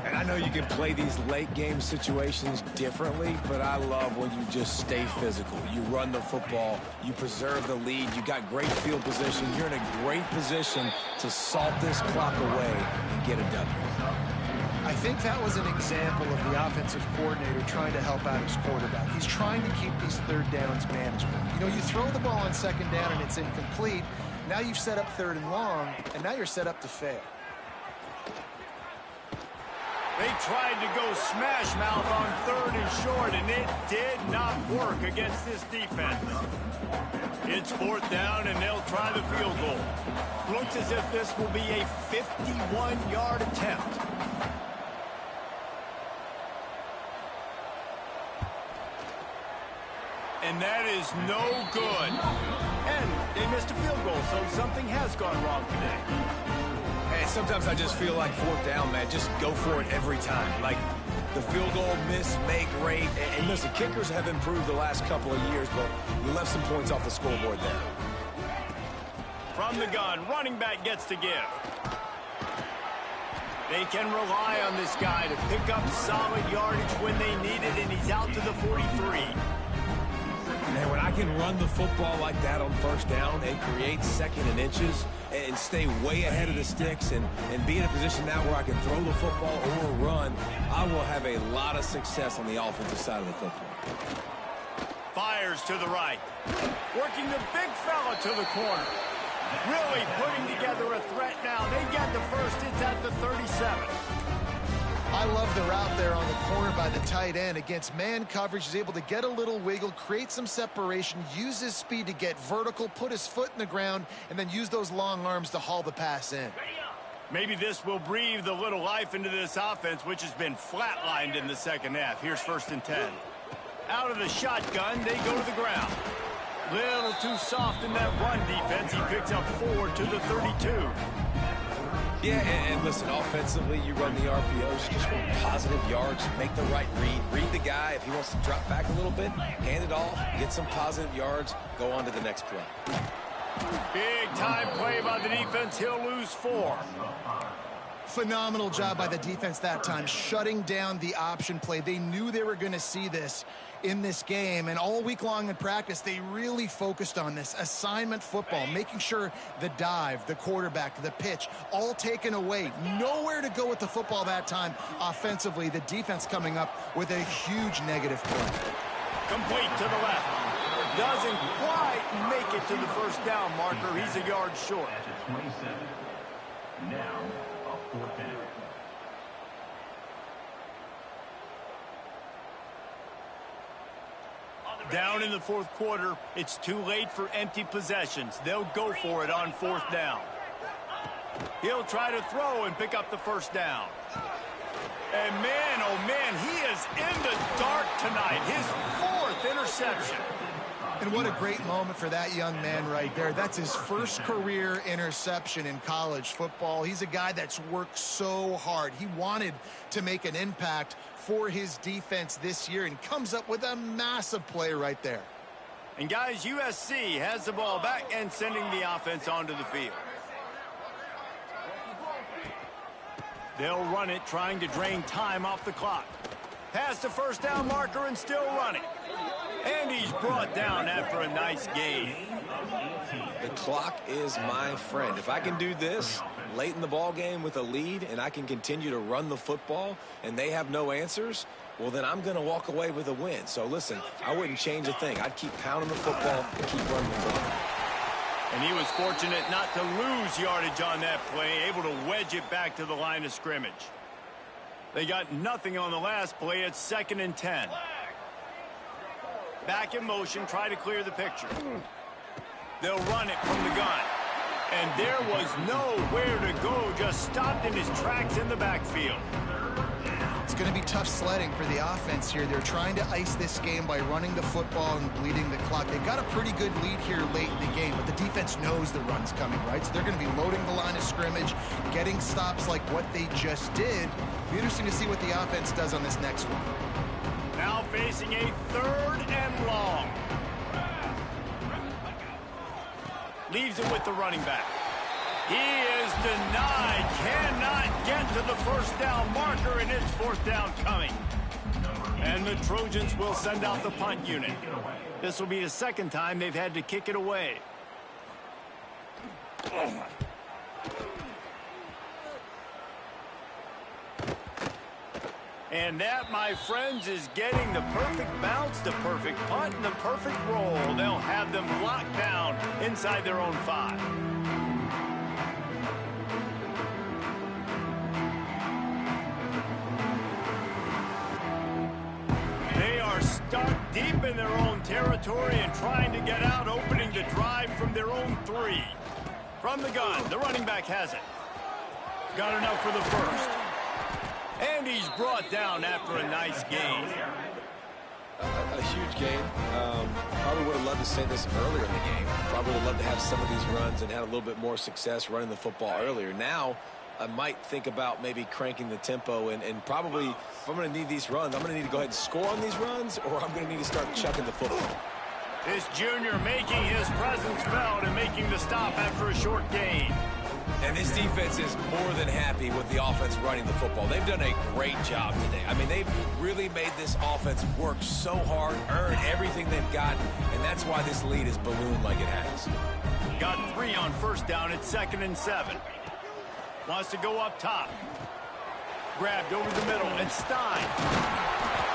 And I know you can play these late game situations differently, but I love when you just stay physical. You run the football, you preserve the lead, you got great field position, you're in a great position to salt this clock away and get a W. I think that was an example of the offensive coordinator trying to help out his quarterback. He's trying to keep these 3rd downs manageable. You know, you throw the ball on 2nd down and it's incomplete. Now you've set up 3rd and long, and now you're set up to fail. They tried to go smash mouth on 3rd and short, and it did not work against this defense. It's 4th down, and they'll try the field goal. Looks as if this will be a 51-yard attempt. And that is no good. And they missed a field goal, so something has gone wrong today. Hey, sometimes I just feel like 4th down, man. Just go for it every time. Like the field goal, miss, make, rate. And listen, kickers have improved the last couple of years, but we left some points off the scoreboard there. From the gun, running back gets to give. They can rely on this guy to pick up solid yardage when they need it, and he's out to the 43. And when I can run the football like that on 1st down and create 2nd and inches and stay way ahead of the sticks and be in a position now where I can throw the football or run, I will have a lot of success on the offensive side of the football. Fires to the right. Working the big fella to the corner. Really putting together a threat now. They get the first. It's at the 37. I love the route there on the corner by the tight end. Against man coverage, he's able to get a little wiggle, create some separation, use his speed to get vertical, put his foot in the ground, and then use those long arms to haul the pass in. Maybe this will breathe a little life into this offense, which has been flatlined in the 2nd half. Here's 1st and 10. Out of the shotgun, they go to the ground. Little too soft in that run defense. He picks up 4 to the 32. Yeah, and listen, offensively, you run the RPOs, just want positive yards, make the right read the guy. If he wants to drop back a little bit, hand it off, get some positive yards, go on to the next play. Big time play by the defense. He'll lose 4. Phenomenal job by the defense that time, shutting down the option play. They knew they were going to see this in this game, and all week long in practice, they really focused on this assignment football, making sure the dive, the quarterback, the pitch, all taken away. Nowhere to go with the football that time offensively. The defense coming up with a huge negative play. Complete to the left. Doesn't quite make it to the 1st down marker. He's a yard short. At the 27. Now, a 4th down. Down in the 4th quarter, it's too late for empty possessions. They'll go for it on 4th down. He'll try to throw and pick up the 1st down. And man, oh man, he is in the dark tonight. His 4th interception. And what a great moment for that young man right there. That's his first career interception in college football. He's a guy that's worked so hard. He wanted to make an impact for his defense this year and comes up with a massive play right there. And guys, USC has the ball back and sending the offense onto the field. They'll run it, trying to drain time off the clock. Past the 1st down marker and still running. And he's brought down after a nice gain. The clock is my friend. If I can do this late in the ball game with a lead and I can continue to run the football and they have no answers, well, then I'm going to walk away with a win. So, listen, I wouldn't change a thing. I'd keep pounding the football and keep running the ball. And he was fortunate not to lose yardage on that play, able to wedge it back to the line of scrimmage. They got nothing on the last play. It's 2nd and 10. Back in motion, try to clear the picture. They'll run it from the gun. And there was nowhere to go, just stopped in his tracks in the backfield. It's going to be tough sledding for the offense here. They're trying to ice this game by running the football and bleeding the clock. They've got a pretty good lead here late in the game, but the defense knows the run's coming, right? So they're going to be loading the line of scrimmage, getting stops like what they just did. It'll be interesting to see what the offense does on this next one. Now facing a 3rd and long. Leaves it with the running back. He is denied. Cannot get to the first down marker, and it's fourth down coming. And the Trojans will send out the punt unit. This will be the second time they've had to kick it away. And that, my friends, is getting the perfect bounce, the perfect punt, and the perfect roll. They'll have them locked down inside their own 5. They are stuck deep in their own territory and trying to get out, opening the drive from their own 3. From the gun, the running back has it. Got enough for the first. And he's brought down after a nice gain. A huge gain. Probably would have loved to say this earlier in the game. Probably would have loved to have some of these runs and had a little bit more success running the football earlier. Now, I might think about maybe cranking the tempo and probably, if I'm going to need these runs, I'm going to need to go ahead and score on these runs, or I'm going to need to start chucking the football. This junior making his presence felt and making the stop after a short gain. And this defense is more than happy with the offense running the football. They've done a great job today. I mean, they've really made this offense work so hard, earn everything they've got, and that's why this lead is ballooned like it has. Got 3 on first down at 2nd and 7. Wants to go up top. Grabbed over the middle, and Stein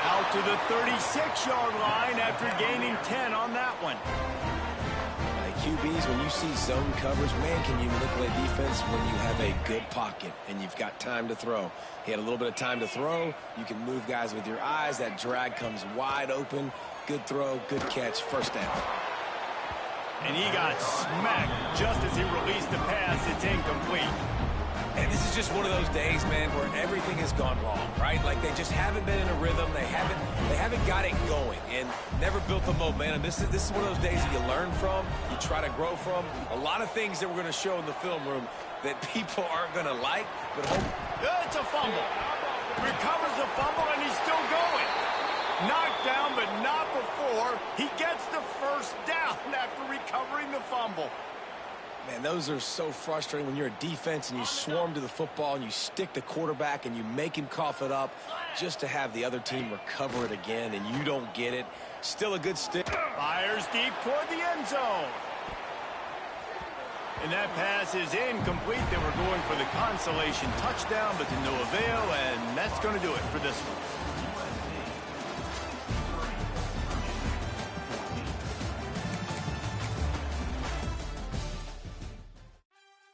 out to the 36-yard line after gaining 10 on that one. QBs, when you see zone coverage, man, can you manipulate defense when you have a good pocket and you've got time to throw. He had a little bit of time to throw. You can move guys with your eyes. That drag comes wide open. Good throw, good catch, first down. And he got smacked just as he released the pass. It's incomplete. And this is just one of those days, man, where everything has gone wrong, right? Like they just haven't been in a rhythm. They haven't got it going and never built the momentum. This is one of those days that you learn from, you try to grow from. A lot of things that we're going to show in the film room that people aren't going to like, but hope. It's a fumble. Recovers the fumble, and he's still going. Knocked down, but not before. He gets the first down after recovering the fumble. Man, those are so frustrating when you're a defense and you swarm to the football and you stick the quarterback and you make him cough it up just to have the other team recover it again and you don't get it. Still a good stick. Fires deep toward the end zone. And that pass is incomplete. They were going for the consolation touchdown, but to no avail, and that's going to do it for this one.